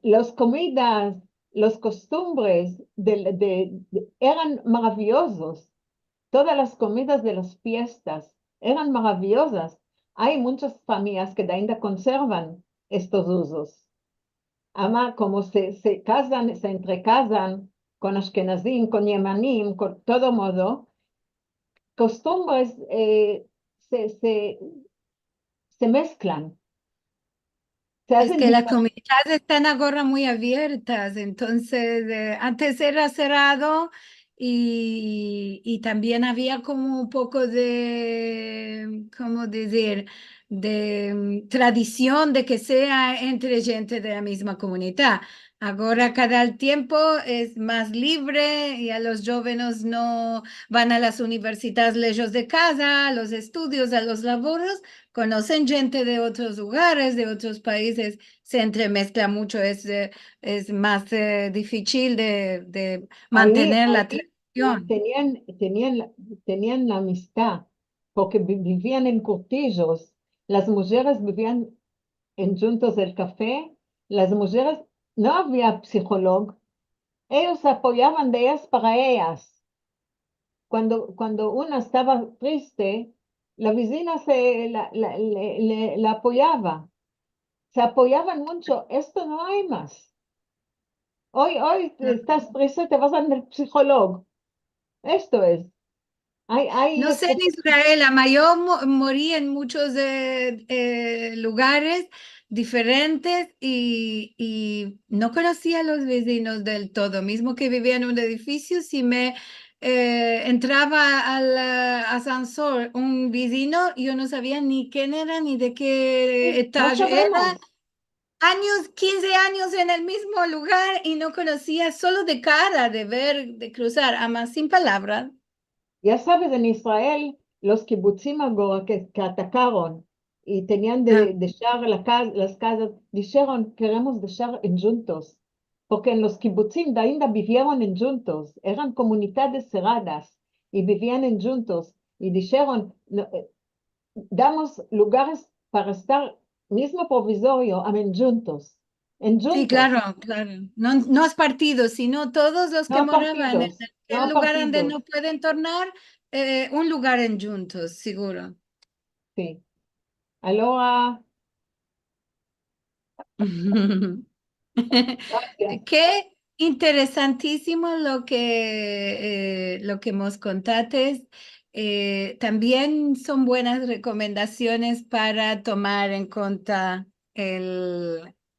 Las comidas, los costumbres eran maravillosos. Todas las comidas de las fiestas eran maravillosas. Hay muchas familias que ainda conservan estos usos. Ama, como se casan, se entrecasan con Ashkenazim, con Yemanim, con todo modo, costumbres se, se, se mezclan, se Es hacen que las diferentes. comunidades están ahora muy abiertas, entonces antes era cerrado y también había como un poco de, ¿cómo decir?, de tradición de que sea entre gente de la misma comunidad. Ahora cada tiempo es más libre y a los jóvenes no van a las universidades lejos de casa, a los estudios, a los laboros, conocen gente de otros lugares, de otros países, se entremezcla mucho, es más difícil de mantener la Ahí tradición. tenían la amistad, porque vivían en cortijos. Las mujeres vivían en juntos del café. Las mujeres, no había psicólogo. Ellos se apoyaban de ellas para ellas. Cuando una estaba triste, la vecina la apoyaba, se apoyaban mucho. Esto no hay más. Hoy estás triste, te vas al psicólogo. Esto es. Hay No sé en Israel, yo morí en muchos lugares diferentes y no conocía a los vecinos del todo, mismo que vivía en un edificio, si me entraba al ascensor un vecino, yo no sabía ni quién era ni de qué no etaje era. sabemos. Años, 15 años en el mismo lugar y no conocía solo de cara, de ver, de cruzar, además sin palabras. Ya sabes, en Israel, los kibutzim agora que atacaron y tenían Ah, de dejar las casas, dijeron, queremos dejar en juntos, porque en los kibutzim de ainda vivieron en juntos, eran comunidades cerradas y vivían en juntos, y dijeron, damos lugares para estar mismo provisorio, en sí, juntos, claro, claro. No, no es partido, sino todos los que no moraban en partidos, el no lugar donde partidos, no pueden tornar, un lugar en juntos, seguro. sí. Ahora, gracias. Qué interesantísimo lo que nos contaste. También son buenas recomendaciones para tomar en cuenta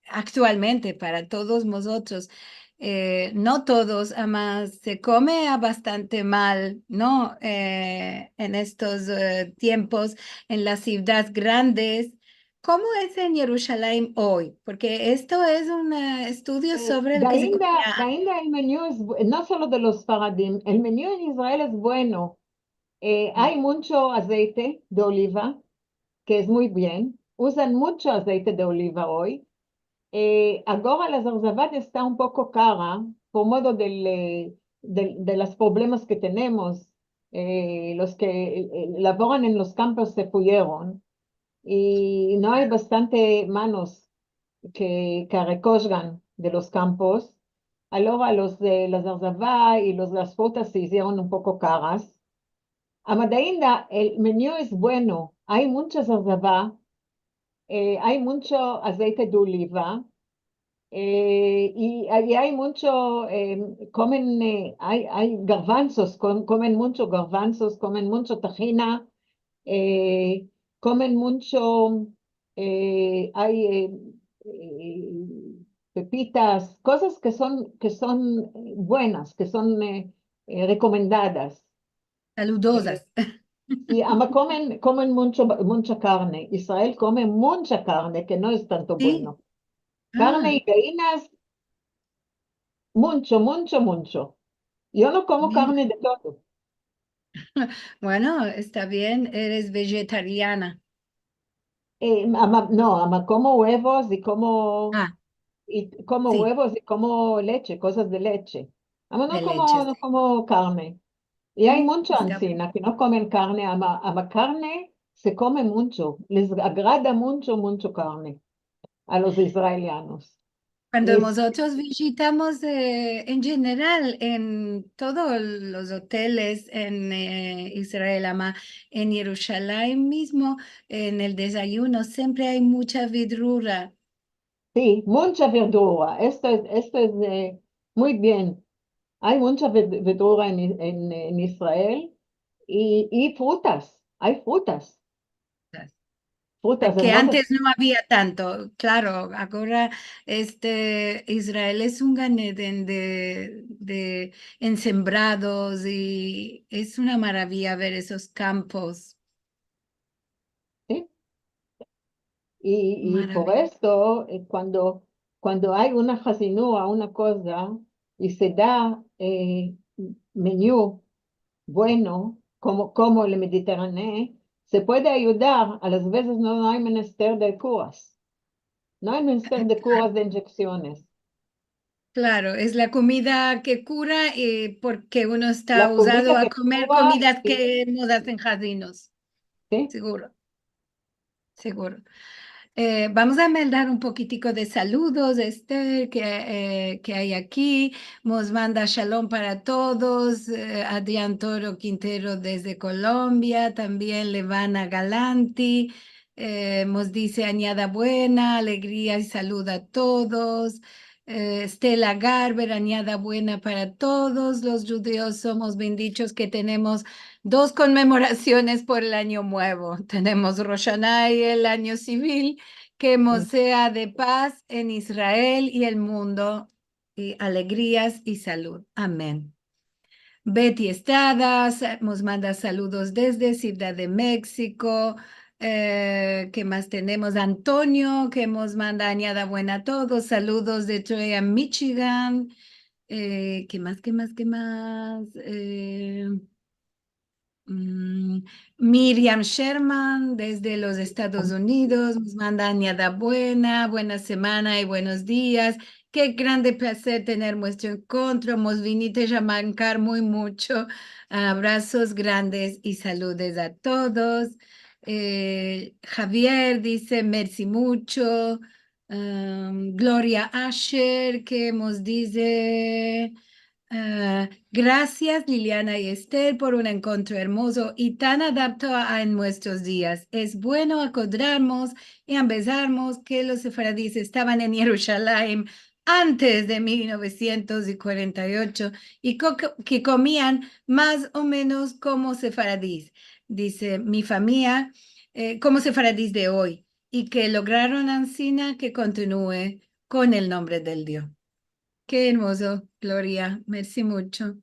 actualmente para todos nosotros. No todos, además, se come bastante mal, ¿no? En estos tiempos, en las ciudades grandes. ¿Cómo es en Jerusalén hoy? Porque esto es un estudio sobre el que se De comía. Ainda el menú es, no solo de los Faradim, el menú en Israel es bueno. Hay mucho aceite de oliva, que es muy bien. Usan mucho aceite de oliva hoy. Ahora la zarzavada está un poco cara por modo de los problemas que tenemos. Los que laboran en los campos se fueron y no hay bastante manos que recojan de los campos. Ahora los de la zarzavá y las frutas se hicieron un poco caras. A Madainda el menú es bueno. Hay mucha zarzavá, hay mucho aceite de oliva. Y ahí hay mucho, hay garbanzos, comen mucho garbanzos, comen mucho tajina, eh, comen mucho, hay pepitas, cosas que son buenas, que son recomendadas. Eh, Saludosas. y ama comen mucha carne. Israel come mucha carne, que no es tanto Sí. bueno. Carne Ah, y gallinas, mucho, mucho, mucho. Yo no como mira. carne de todo. Bueno, está bien, eres vegetariana. No, como huevos Ah, y como sí, huevos y como leche, cosas de leche. Ama de leche, no sí. como carne. Y hay mucho Está bien. ancina que no comen carne, ama carne se come mucho. Les agrada mucho, mucho carne a los israelianos. Cuando Es, nosotros visitamos en general en todos los hoteles en Israel, en Jerusalén mismo, en el desayuno siempre hay mucha vidrura. sí, mucha verdura. Esto es muy bien. Hay mucha verdura en Israel y frutas. Hay frutas, frutas Que hermosas. antes no había tanto, claro, ahora Israel es un Ganedén de ensembrados y es una maravilla ver esos campos, ¿Sí? Y por maravilla. esto, cuando hay una jacinúa, una cosa, y se da menú bueno, como el Mediterráneo, se puede ayudar. A las veces no hay menester de curas. No hay menester de curas de inyecciones. Claro, es la comida que cura porque uno está La usado comida a que comer cura, comidas sí, que nos hacen jardines, sí. seguro, seguro. Vamos a mandar un poquitico de saludos, Esther, que hay aquí. Nos manda shalom para todos. Adrián Toro Quintero desde Colombia. También Levana Galanti. Nos dice añada buena, alegría y salud a todos. Stella Garber, añada buena para todos. Los judíos somos bendichos que tenemos dos conmemoraciones por el año nuevo. Tenemos Rosh Hashanah y el año civil, que sea de paz en Israel y el mundo, y alegrías y salud. Amén. Betty Estrada nos manda saludos desde Ciudad de México. ¿Qué más tenemos? Antonio, que nos manda añada buena a todos. Saludos de Troy, Michigan. ¿Qué más? ¿Qué más? ¿Qué más? Mm, Miriam Sherman desde los Estados Unidos nos manda añada buena, buena semana y buenos días. Qué grande placer tener nuestro encuentro. Nos viniste a mancar muy mucho. Abrazos grandes y saludes a todos. Javier dice merci mucho. Gloria Asher que nos dice... gracias Liliana y Esther por un encuentro hermoso y tan adaptado a en nuestros días. Es bueno acordarnos y empezarnos que los sefaradíes estaban en Jerusalén antes de 1948 y que comían más o menos como sefaradíes, dice mi familia, como sefaradíes de hoy, y que lograron Ancina que continúe con el nombre del Dios. Qué hermoso, Gloria. Merci mucho.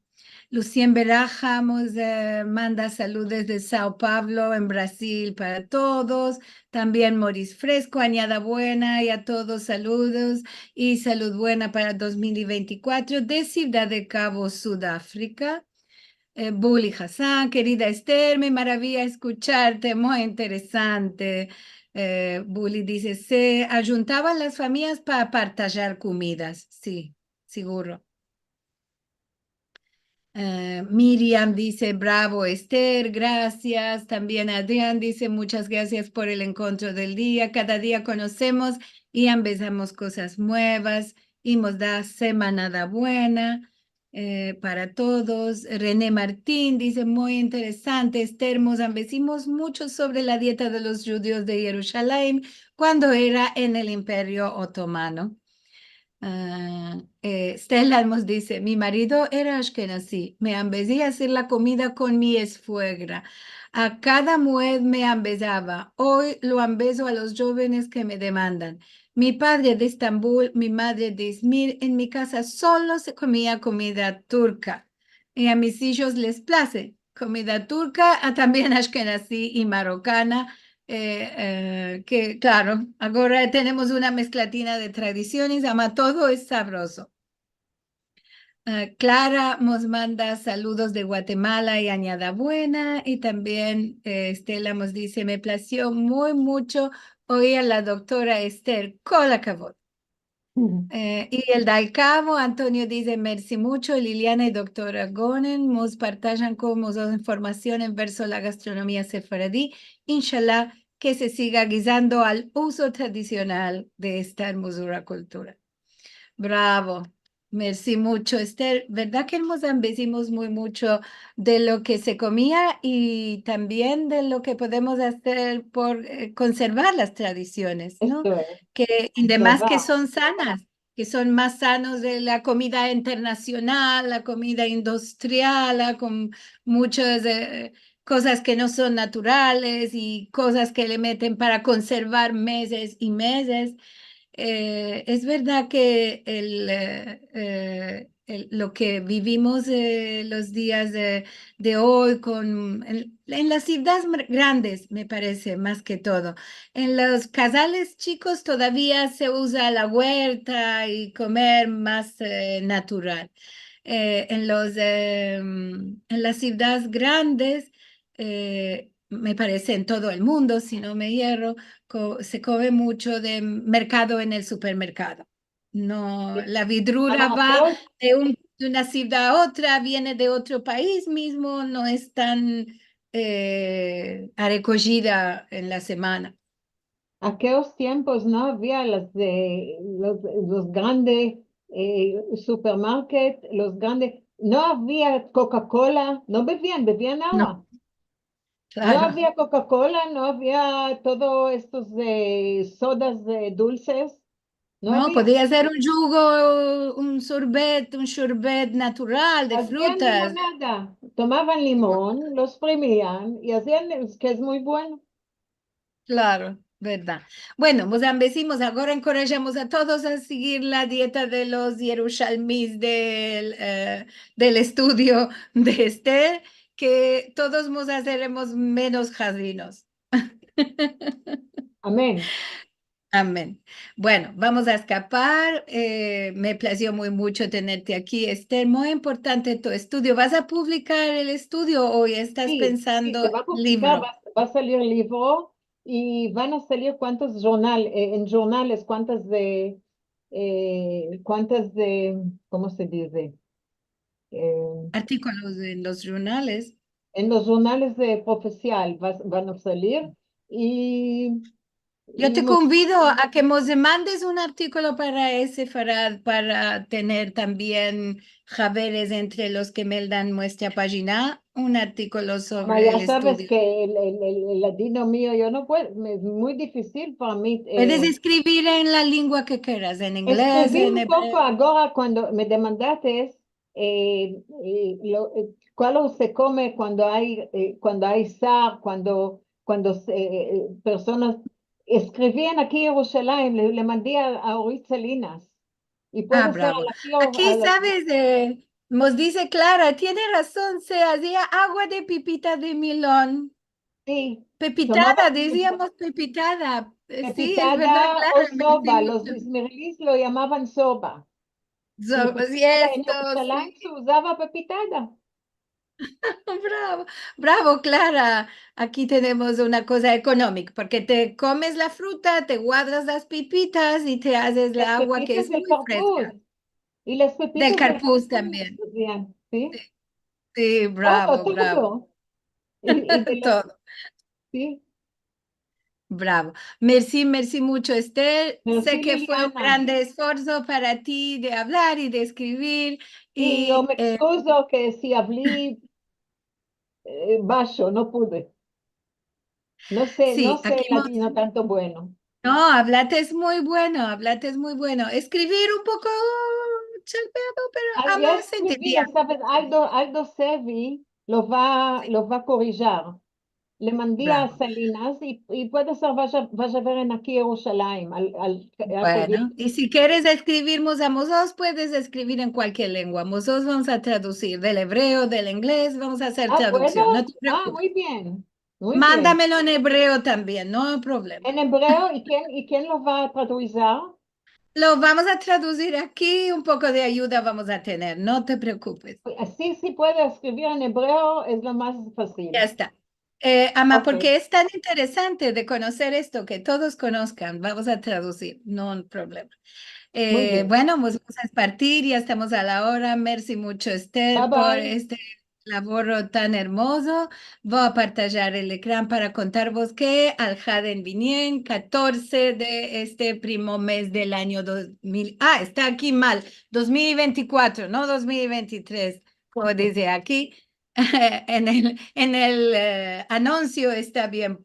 Lucien Beraja manda saludos desde Sao Paulo, en Brasil, para todos. También Moris Fresco, añada buena y a todos saludos y salud buena para 2024 de Ciudad de Cabo, Sudáfrica. Bully Hassan, querida Esther, me maravilla escucharte, muy interesante. Bully dice, se ayuntaban las familias para partillar comidas, sí, seguro. Miriam dice, bravo Esther, gracias. También Adrián dice, muchas gracias por el encuentro del día. Cada día conocemos y empezamos cosas nuevas y nos da semana buena para todos. René Martín dice, muy interesante, Esther, nos ambecimos mucho sobre la dieta de los judíos de Jerusalén cuando era en el Imperio Otomano. Stella nos dice, mi marido era ashkenazí, me ambecía a hacer la comida con mi esfuegra. A cada mued me ambezaba. Hoy lo ambezo a los jóvenes que me demandan. Mi padre de Estambul, mi madre de Izmir, en mi casa solo se comía comida turca. Y a mis hijos les place comida turca, también ashkenazí y marocana. Que claro, ahora tenemos una mezclatina de tradiciones, ama todo es sabroso. Clara nos manda saludos de Guatemala y añada buena, y también Estela nos dice, me plació muy mucho oír a la doctora Esther, cola cabot. Y el del cabo, Antonio dice, merci mucho, Liliana y doctora Gonen nos partajan con nosotros información verso la gastronomía sefaradí, inshallah que se siga guisando al uso tradicional de esta hermosura cultura. Bravo, merci mucho, Esther. ¿Verdad que nos ambecimos muy mucho de lo que se comía y también de lo que podemos hacer por conservar las tradiciones, ¿no? Esto es, Que además que son sanas, que son más sanos de la comida internacional, la comida industrial, con muchas cosas que no son naturales y cosas que le meten para conservar meses y meses. Es verdad que lo que vivimos los días de hoy en las ciudades grandes, me parece, más que todo. En los casales chicos todavía se usa la huerta y comer más natural. En las ciudades grandes, me parece en todo el mundo, si no me hierro, se come mucho de mercado en el supermercado. No, la vidrura va de una ciudad a otra, viene de otro país mismo, no es tan recogida en la semana. aquellos tiempos no había los grandes supermarkets, los grandes, no había Coca-Cola, no bebían No, agua. No claro. había Coca-Cola, no había todos estos sodas dulces, no No, había. podía ser un jugo, un sorbet natural de Hacían frutas. limonada, tomaban limón, lo exprimían y hacían, es que es muy bueno. Claro, verdad. Bueno, decimos, ahora encorajamos a todos a seguir la dieta de los Yerushalmis del estudio de Esther, que todos nos haceremos menos jazrinos. Amén. Amén. Bueno, vamos a escapar. Me plació muy mucho tenerte aquí, Esther. Muy importante tu estudio. ¿Vas a publicar el estudio o ya estás Sí, sí, se pensando va a publicar, libro? va a salir libro y van a salir en jornales, ¿cómo se dice? Eh, Artículos en los jornales. en los jornales de profesional van a salir y, Yo y te convido a que nos mandes un artículo para ese Farad, para tener también javeres entre los que me dan nuestra página, un artículo sobre ya el sabes estudio. que el latino mío, yo no puedo, es muy difícil para mí. Puedes escribir en la lengua que quieras, en inglés, Escribí en un poco hebreo. ahora cuando me demandaste cuál se come cuando hay zar, personas escribían aquí en Jerusalén, le mandé a Orit Salinas y Ah, puede ser bravo. Aquí, sabes, nos dice Clara, tiene razón, se hacía agua de pipita de Milón. sí, Pepitada, tomaban decíamos pepitada. Sí, es pepitada verdad, o Clara, me soba, hace los mucho. ismaelíes lo llamaban soba y Y pepitada en esto, Jerusalén sí. se usaba pepitada. Bravo, bravo, Clara. Aquí tenemos una cosa económica, porque te comes la fruta, te guardas las pipitas y te haces Las la agua que pepitas es del muy carpuz. fresca. Y las Del pepitas del carpuz carpuz, también. decían, ¿sí? Sí, Todo, bravo, bravo. todo. Y de los, Todo. sí. Bravo. Merci, merci mucho, Esther. Sé Merci, que fue un Liliana. grande esfuerzo para ti de hablar y de escribir. Y yo Y me excuso que si hablé bajo, no pude. No sí, sé aquí latino tanto bueno. no, hablate es muy bueno, hablate es muy bueno. Escribir un poco chalpeado, pero Ya ambos se escribí, entendía. ¿sabes? Aldo Sevi Sí, los va a corregir. Le mandé a bravo. Salinas y puede ser, vaya a ver en aquí Jerusalén, al Bueno, proyecto. y si quieres escribir Mozos, puedes escribir en cualquier lengua. Mozos vamos a traducir del hebreo, del inglés, vamos a hacer Ah, traducción, no ¿puedo? te Ah, preocupes. muy bien, muy bien. Mándamelo en hebreo también, no hay problema. En hebreo, y quién los va a traducir? Lo vamos a traducir aquí, un poco de ayuda vamos a tener, no te preocupes. Así sí puede escribir en hebreo, es lo más Ya fácil. está. Ama, Ok, porque es tan interesante de conocer esto, que todos conozcan, vamos a traducir, no hay problema. muy bien. Bueno, pues vamos a partir, ya estamos a la hora. Merci mucho, Bye Esther, por bye. este laboro tan hermoso. Voy a partillar el ecrán para contaros que al Jaden Vinien, 14 de este primo mes del año 2000. Ah, está aquí mal, 2024, no 2023, como dice aquí. En el anuncio está bien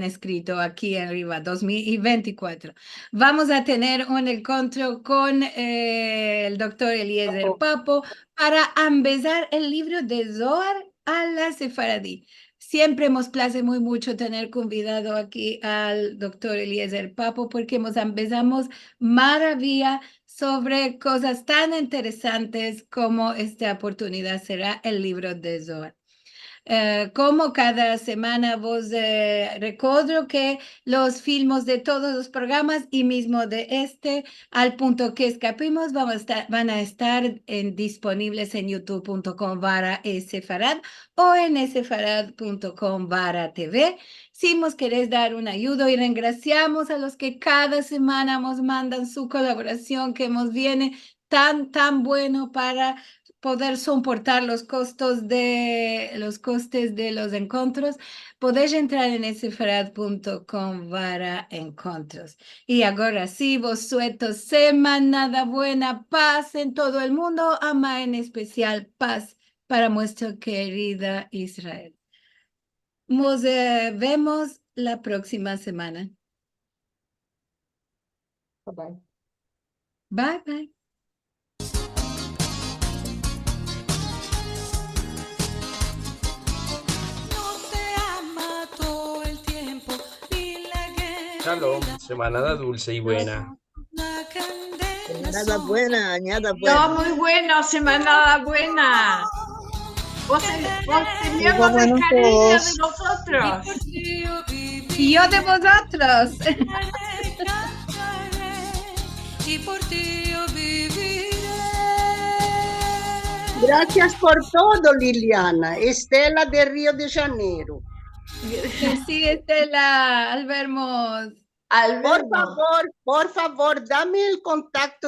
escrito aquí arriba, 2024. Vamos a tener un encuentro con el doctor Eliezer Papo. Papo para empezar el libro de Zohar a la Sefaradí. Siempre nos place muy mucho tener convidado aquí al doctor Eliezer Papo porque nos empezamos maravilla sobre cosas tan interesantes como esta oportunidad será el libro de Zohar. Como cada semana vos recuerdo que los filmes de todos los programas y mismo de este, al punto que escapimos, van a estar disponibles en youtube.com/esefarad o en esefarad.com/tv. Si nos querés dar una ayuda y graciamos a los que cada semana nos mandan su colaboración que nos viene tan bueno para poder soportar los costes de los encontros, podéis entrar en sefarad.com/encontros. Y ahora sí, vos sueltos, semana buena, paz en todo el mundo, ama en especial paz para nuestra querida Israel. Nos vemos la próxima semana. Bye-bye. Bye, bye. Shalom, semanada dulce y buena. Nada buena, añada No, buena. muy bueno, semanada buena. Vos teníamos de buenos cariño de todos. nosotros. Y yo de vosotros. Y por ti yo viviré. Gracias por todo, Liliana. Estela de Río de Janeiro. Sí, Estela, al vernos. Al Por vernos. favor, dame el contacto